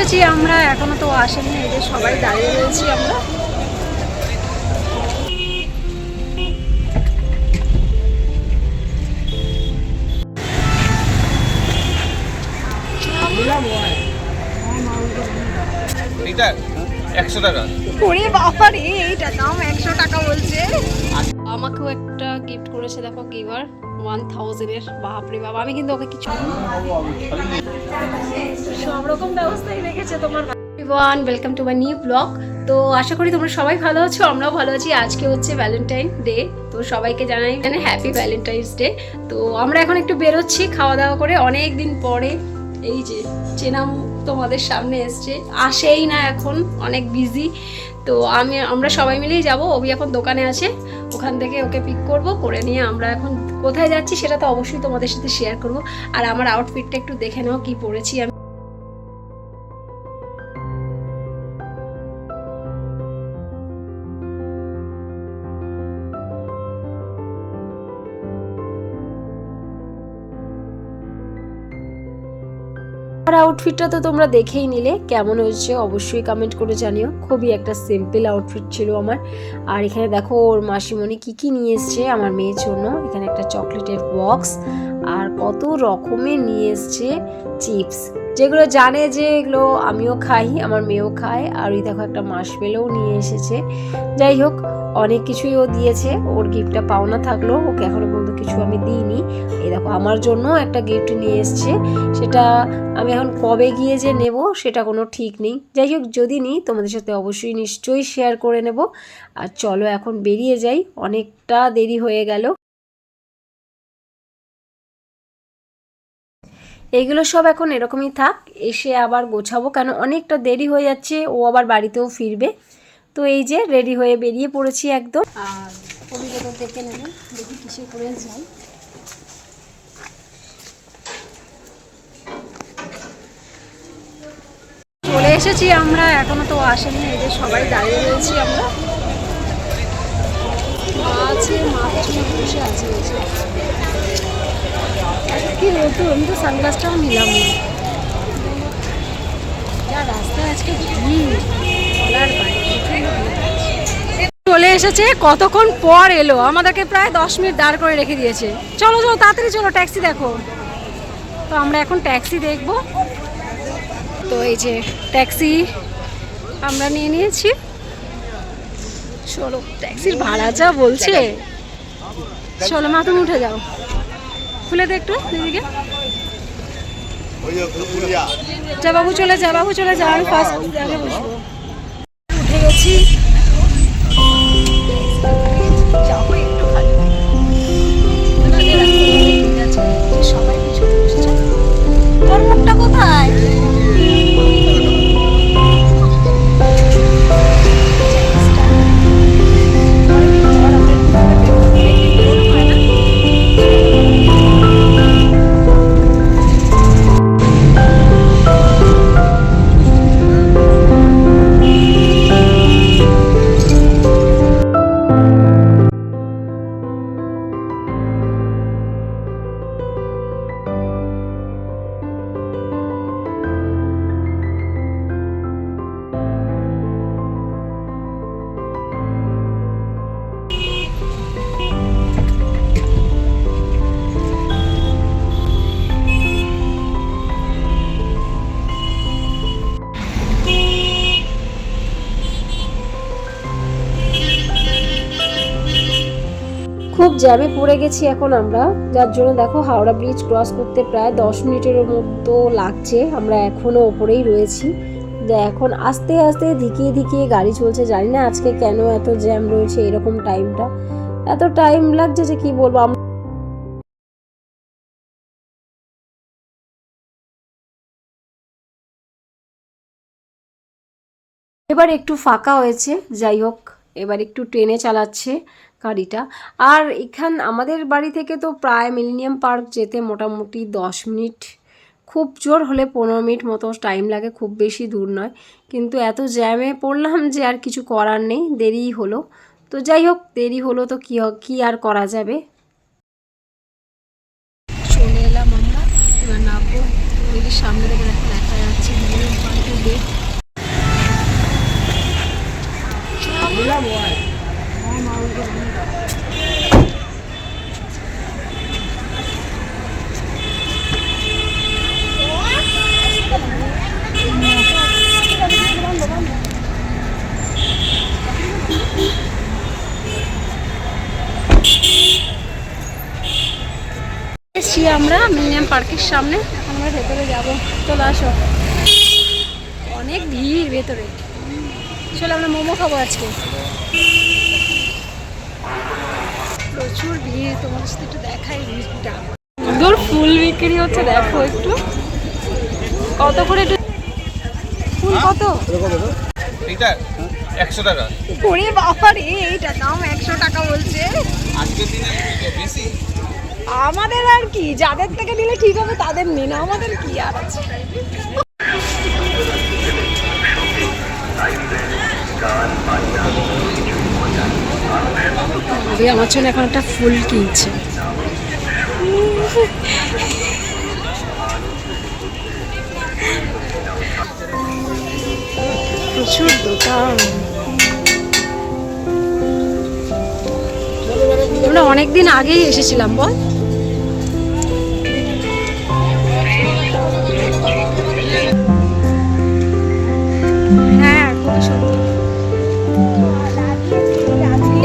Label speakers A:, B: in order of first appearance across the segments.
A: এসেছি আমরা, এখনো তো আসেনি, এই যে সবাই দাঁড়িয়ে রয়েছি আমরা।
B: এটা 100 টাকা।
A: ওরে বাবা রে, এইটা দাম 100 টাকা বলছে। আমাকেও একটা গিফট করেছে, দেখো গিভার 1000 এর। বাপরে বাবা, আমি কিন্তু ওকে কিছু সব রকম ব্যবস্থাই রেখেছে তোমার। Everyone, welcome to my new blog. তো আশা করি তোমরা সবাই ভালো আছো, আমরাও ভালো আছি। আজকে হচ্ছে ভ্যালেন্টাইন ডে, তো সবাইকে জানাই হ্যাপি ভ্যালেন্টাইন্স ডে। তো আমরা এখন একটু বেরোচ্ছি খাওয়া দাওয়া করে, অনেক দিন পরে। এই যে চেনাম তোমাদের সামনে এসছে, আসেই না এখন, অনেক বিজি। তো আমরা সবাই মিলেই যাব। অভি এখন দোকানে আছে, ওখান থেকে ওকে পিক করব, করে নিয়ে আমরা এখন কোথায় যাচ্ছি সেটা তো অবশ্যই তোমাদের সাথে শেয়ার করব। আর আমার আউটফিটটা একটু দেখে নাও, কি পরেছি আমি। আর আউটফিটটা তো তোমরা দেখেই নিলে, কেমন হয়েছে অবশ্যই কমেন্ট করে জানিও। খুবই একটা সিম্পল আউটফিট ছিল আমার। আর এখানে দেখো ওর মাসিমণি কি কি নিয়ে এসছে আমার মেয়ের জন্য। এখানে একটা চকলেটের বক্স, আর কত রকমের নিয়ে এসছে চিপস, যেগুলো জানে যে এগুলো আমিও খাই, আমার মেয়েও খায়। আর ওই দেখো একটা মাশমেলোও নিয়ে এসেছে। যাই হোক, অনেক কিছুই ও দিয়েছে। ওর গিফটটা পাওনা থাকলো, ওকে এখনো পর্যন্ত কিছু আমি দিইনি। এই দেখো আমার জন্য একটা গিফট নিয়ে এসছে, সেটা আমি এখন কবে গিয়ে যে নেব সেটা কোনো ঠিক নেই। যাই হোক, যদি নিই তোমাদের সাথে অবশ্যই নিশ্চয়ই শেয়ার করে নেব। আর চলো এখন বেরিয়ে যাই, অনেকটা দেরি হয়ে গেল। এইগুলো সব এখন এরকমই থাক, এসে আবার গোছাবো, কেন অনেকটা দেরি হয়ে যাচ্ছে, ও আবার বাড়িতেও ফিরবে। তো এই যে রেডি হয়ে বেরিয়ে পড়েছি একদম। আর অভিজ্ঞতা দেখে নেবে, দেখি কিসে করে যাই। চলে এসেছি আমরা, এখনো তো আসেনি, এই যে সবাই দাঁড়িয়ে রয়েছি আমরা। আছে মাঝখানে বসে আছে, কি রোদ, আমি তো সানগ্লাসটাও নিলাম না। যা রাস্তায় আজকে ভিড়, বলার বাইরে। চলে এসেছে, কতক্ষণ পর এলো, আমাদেরকে প্রায় 10 মিনিট দাঁড় করে রেখে দিয়েছে। চলো চলো তাড়াতাড়ি চলো, ট্যাক্সি দেখো। তো আমরা এখন ট্যাক্সি দেখবো। তো এই যে ট্যাক্সি আমরা নিয়ে নিয়েছি। চলো, ট্যাক্সির ভাড়া যা বলছে। চলো মা, তুমি উঠে যাও, খুলে দে একটু দিদিকে। যা বাবু চলে যা, বাবু চলে যা, আমি ফার্স্ট আগে বসবো। উঠে গেছি, যাবো একটু খালি। সবাই পিছনে বসেছে, তোর মুখটা কোথায়? খুব জ্যামে পড়ে গেছি এখন আমরা, যার জন্য দেখো হাওড়া ব্রিজ ক্রস করতে প্রায় 10 মিনিটের মতো লাগছে। আমরা এখনো ওপরেই রয়েছি। এখন আস্তে আস্তে ধিকিয়ে ধিকিয়ে গাড়ি চলছে। জানি না আজকে কেন এত জ্যাম রয়েছে, এরকম টাইমটা এত টাইম লাগছে যে কি বলবো। এবার একটু ফাঁকা হয়েছে, যাই হোক এবার একটু ট্রেনে চালাচ্ছে গাড়িটা। আর এখান আমাদের বাড়ি থেকে তো প্রায় মিলেনিয়াম পার্ক যেতে মোটামুটি 10 মিনিট, খুব জোর হলে 15 মিনিট মতো টাইম লাগে, খুব বেশি দূর নয়। কিন্তু এত জ্যামে পড়লাম যে আর কিছু করার নেই, দেরিই হলো। তো যাই হোক, দেরি হলো তো কি আর করা যাবে। চলে এলাম আমরা, এবার নামবো। সামনে থেকে দেখা যাচ্ছে মিলেনিয়াম পার্কের গেট। এসছি আমরা মিলেনিয়াম পার্কের সামনে, এখন আমরা ভেতরে যাবো। চলে আসো, অনেক ভিড় ভেতরে। চলো আমরা মোমো খাবো আজকে, প্রচুর ভিড়। তোমার সাথে একটু দেখাই ভিড়টা, সুন্দর ফুল বিক্রি হচ্ছে, দেখো একটু কত করে ফুল, কত
B: এইটা 100 টাকা।
A: ওরে বাবা রে, এইটা দাম 100 টাকা বলছে।
B: আজকের দিনে বেশি।
A: আমাদের আর কি, যাদের থেকে নিলে ঠিক হবে তাদের নিন, আমাদের কি আর আছে। আমার জন্য এখন একটা ফুল কিনছে। প্রচুর দোকান। আমরা অনেকদিন আগেই এসেছিলাম বল। হ্যাঁ খুবই সুন্দর।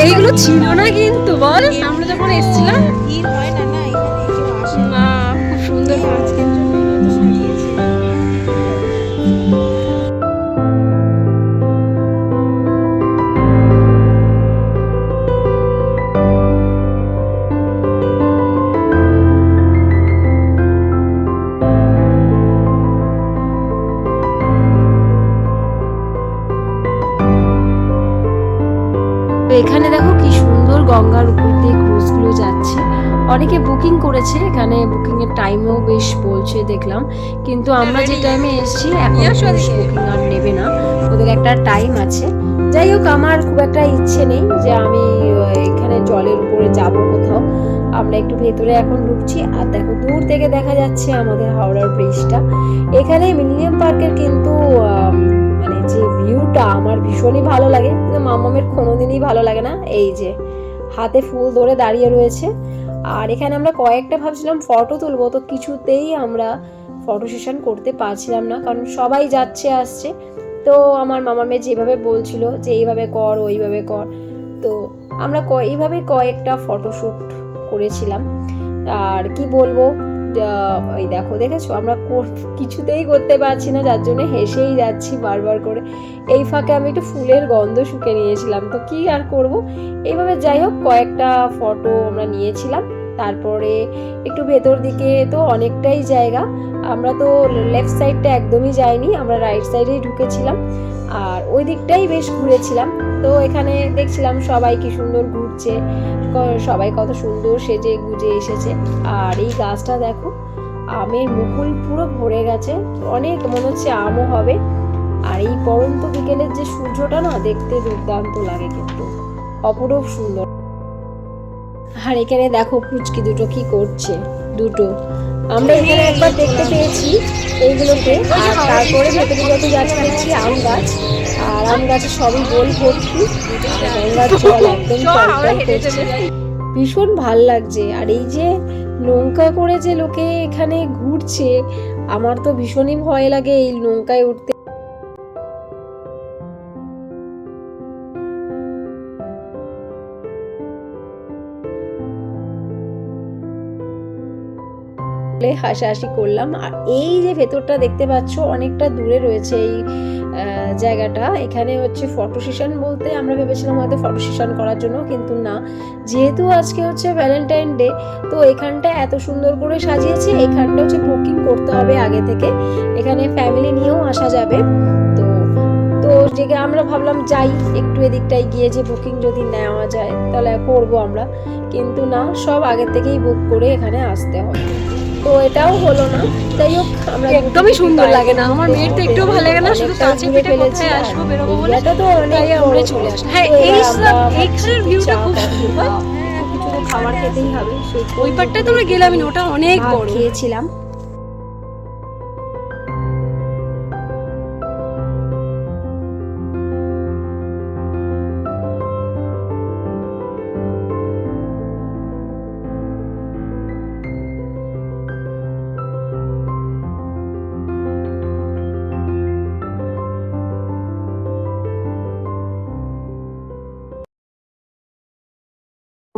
A: এইগুলো ছিল না কিন্তু বল, আমরা যখন এসেছিলাম।
C: ভিড় হয় না, না এখানে কেউ আসে না।
A: না, খুব সুন্দর।
C: আজকের জন্যই হয়তো সাজিয়েছে।
A: এখানে দেখো কি সুন্দর গঙ্গার উপর দিয়ে ক্রুজগুলো যাচ্ছে। অনেকে বুকিং করেছে, এখানে বুকিং এর টাইমও বেশ বলছে দেখলাম, কিন্তু আমরা যে টাইমে এসেছি এখন বুকিং আর নেবে না, ওদের একটা টাইম আছে। যাই হোক, আমার খুব একটা ইচ্ছে নেই যে আমি এখানে জলের উপরে যাব কোথাও। আমরা একটু ভেতরে এখন ঢুকছি, আর দেখো দূর থেকে দেখা যাচ্ছে আমাদের হাওড়ার ব্রিজটা। এখানে মিলেনিয়াম পার্কের কিন্তু মানে যে ভিউটা আমার ভীষণই ভালো লাগে, কিন্তু মামামের কোনোদিনই ভালো লাগে না। এই যে হাতে ফুল ধরে দাঁড়িয়ে রয়েছে, আর এখানে আমরা কয়েকটা ভাবছিলাম ফটো তুলবো, তো কিছুতেই আমরা ফটো সেশন করতে পারছিলাম না, কারণ সবাই যাচ্ছে আসছে। তো আমার মামামের যেভাবে বলছিল যে এইভাবে কর ওইভাবে কর, তো আমরা এইভাবে কয়েকটা ফটোশ্যুট করেছিলাম। আর কি বলবো, ওই দেখো দেখেছো আমরা কিছুতেই করতে পারছি না, যার জন্য হেসেই যাচ্ছি বারবার করে। এই ফাঁকে আমি একটু ফুলের গন্ধ শুকে নিয়েছিলাম, তো কি আর করব। এইভাবে যাই হোক কয়েকটা ফটো আমরা নিয়েছিলাম। তারপরে একটু ভেতর দিকে তো অনেকটাই জায়গা, আমরা তো লেফট সাইডটা একদমই যাইনি, আমরা রাইট সাইডেই ঢুকেছিলাম, আর ওই দিকটাই বেশ ঘুরেছিলাম। তো এখানে দেখছিলাম সবাই কি সুন্দর ঘুরছে, সবাই কত সুন্দর সেজে গুজে এসেছে। আর এই গাছটা দেখো, আমের মুকুল পুরো ভরে গেছে, অনেক মনে হচ্ছে আমও হবে। আর এই পরন্ত বিকেলের যে সূর্যটা না, দেখতে দুর্দান্ত লাগে, কিন্তু অপরূপ সুন্দর। আর এখানে দেখো পুচকি দুটো কি করছে, দুটো আমরা এখানে একবার দেখতে পেয়েছি এইগুলোকে। আর তারপরে ভেতরে যত যাচ্ছি দেখছি আম গাছ, আর আম গাছে সবই গোল ভর্তি, গঙ্গার জল একদম টলটল করছে, ভীষণ ভাল লাগছে। আর এই যে নৌকা করে যে লোকে এখানে ঘুরছে, আমার তো ভীষণই ভয় লাগে এই নৌকায় উঠতে। হাসাহাসি করলাম। আর এই যে ভেতরটা দেখতে পাচ্ছ অনেকটা দূরে রয়েছে এই জায়গাটা, এখানে হচ্ছে ফটো সেশন বলতে আমরা ভেবেছিলাম হয়তো ফটো সেশন করার জন্য, কিন্তু না, যেহেতু আজকে হচ্ছে ভ্যালেন্টাইন ডে, তো এখানটা এত সুন্দর করে সাজিয়েছে। এখানটা হচ্ছে বুকিং করতে হবে আগে থেকে, এখানে ফ্যামিলি নিয়েও আসা যাবে। তো তো যে আমরা ভাবলাম যাই একটু এদিকটায় গিয়ে, যে বুকিং যদি নেওয়া যায় তাহলে করবো আমরা, কিন্তু না, সব আগের থেকেই বুক করে এখানে আসতে হবে, তো এটাও হলো না। যাই হোক, আমরা একদমই সুন্দর লাগে না, আমার মেয়ের তো একটু ভালো লাগে না, শুধু কাছে পিঠে কোথায় আসবো বেরোবো বলে, এটা তো অনেক আমরা চলে আসি। হ্যাঁ, এইখানের ভিউটা খুব সুন্দর, কিছু তো খাবার খেতেই হবে, সেই ওই পারটায় তো আমরা গেলামই না, ওটা অনেক বড়, খেয়েছিলাম।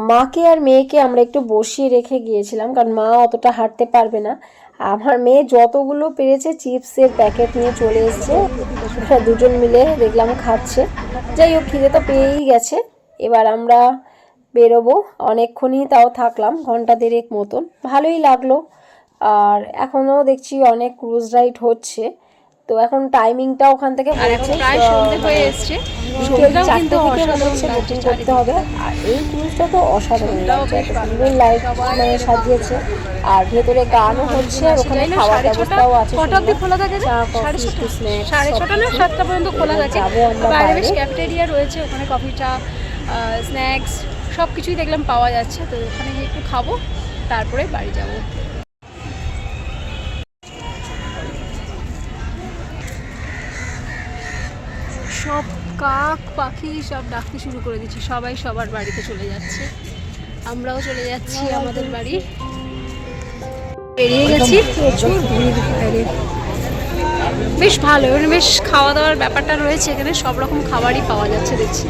A: মাকে আর মেয়েকে আমরা একটু বসিয়ে রেখে গিয়েছিলাম, কারণ মা অতটা হাঁটতে পারবে না। আমার মেয়ে যতগুলো পেরেছে চিপসের প্যাকেট নিয়ে চলে এসছে, দুজন মিলে দেখলাম খাচ্ছে। যাই হোক, খিদে তো পেয়েই গেছে। এবার আমরা বেরোবো, অনেকক্ষণই তাও থাকলাম, ঘন্টা দেড়েক মতন, ভালোই লাগলো। আর এখনও দেখছি অনেক ক্রুজ রাইড হচ্ছে, তো এখন টাইমিংটা ওখান থেকে বলছে
C: প্রায় সন্ধ্যে হয়ে এসছে।
A: বিকেল 4টে থেকে হচ্ছে বুকিং করতে হবে। আর এই ক্রুজটা তো অসাধারণ লাগছে, এত সুন্দর লাইট মানে সাজিয়েছে, আর ভেতরে গানও হচ্ছে, আর ওখানে খাওয়ার ব্যবস্থাও আছে।
C: কটা অবধি খোলা থাকে? 6:30 না 7টা পর্যন্ত খোলা থাকে। বাইরে বেশ ক্যাফেটেরিয়া রয়েছে, ওখানে কফি, চা, স্ন্যাক্স সব কিছুই দেখলাম পাওয়া যাচ্ছে। তো ওখানে গিয়ে একটু খাবো, তারপরে বাড়ি যাব। সব কাক পাখি সব ডাকতে শুরু করে দিচ্ছে, সবাই সবার বাড়িতে চলে যাচ্ছে, আমরাও চলে যাচ্ছি আমাদের বাড়ি। বেরিয়ে গেছি, প্রচুর ভিড় বাইরে। বেশ ভালো, মানে বেশ খাওয়া দাওয়ার ব্যাপারটা রয়েছে এখানে, সব রকম খাবারই পাওয়া যাচ্ছে দেখছি।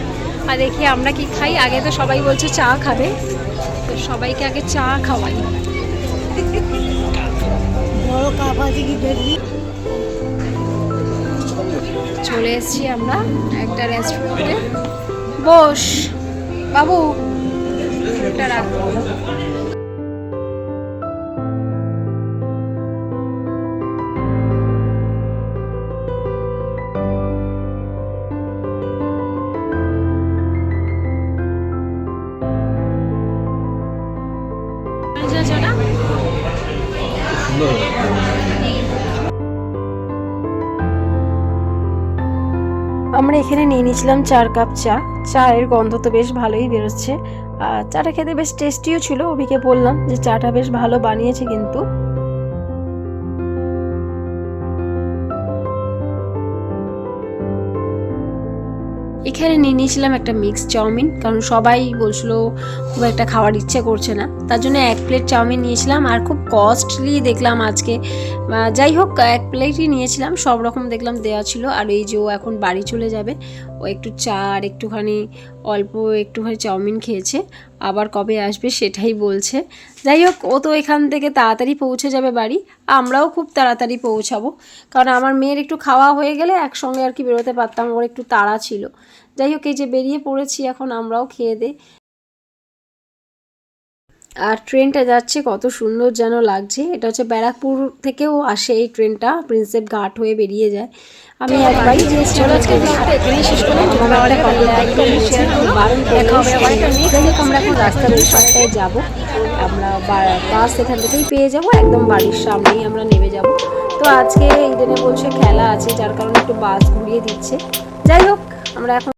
C: আর দেখি আমরা কি খাই। আগে তো সবাই বলছে চা খাবে, তো সবাইকে আগে চা খাওয়াই। চলে এসেছি আমরা একটা রেস্টুরেন্টে। বস বাবু, এটা রাখ।
A: আমরা এখানে নিয়ে নিয়েছিলাম 4 কাপ চা। চায়ের গন্ধ তো বেশ ভালোই বেরোচ্ছে, আর চাটা খেতে বেশ টেস্টিও ছিল। অভিকে বললাম যে চাটা বেশ ভালো বানিয়েছে কিন্তু। এখানে নিয়ে নিয়েছিলাম একটা মিক্স চাউমিন, কারণ সবাই বলছিল খুব একটা খাওয়ার ইচ্ছে করছে না, তার জন্য 1 প্লেট চাউমিন নিয়েছিলাম। আর খুব কস্টলি দেখলাম আজকে, যাই হোক 1 প্লেটই নিয়েছিলাম, সব রকম দেখলাম দেওয়া ছিল। আর এই যে ও এখন বাড়ি চলে যাবে, ও একটু চা আর একটুখানি চাউমিন খেয়েছে, আবার কবে আসবে সেটাই বলছে। যাই হোক, ও তো এখান থেকে তাড়াতাড়ি পৌঁছে যাবে বাড়ি, আমরাও খুব তাড়াতাড়ি পৌঁছাবো, কারণ আমার মেয়ের একটু খাওয়া হয়ে গেলে একসঙ্গে আর কি বেরোতে পারতাম, ওর একটু তাড়া ছিল। যাই হোক, এই যে বেরিয়ে পড়েছি এখন, আমরাও খেয়ে দে। আর ট্রেনটা যাচ্ছে, কত সুন্দর যেন লাগছে। এটা হচ্ছে ব্যারাকপুর থেকেও আসে এই ট্রেনটা, প্রিন্সেপ ঘাট হয়ে বেরিয়ে যায়। আমি একবারই গিয়েছিলাম, এখানেই শেষ করলাম। আমরা এখন রাস্তার ওই পাশটায় যাবো, আমরা বাস এখান থেকেই পেয়ে যাব, একদম বাড়ির সামনেই আমরা নেমে যাব। তো আজকে ইডেনে বলছে খেলা আছে, যার কারণে একটু বাস ঘুরিয়ে দিচ্ছে। যাই হোক, আমরা এখন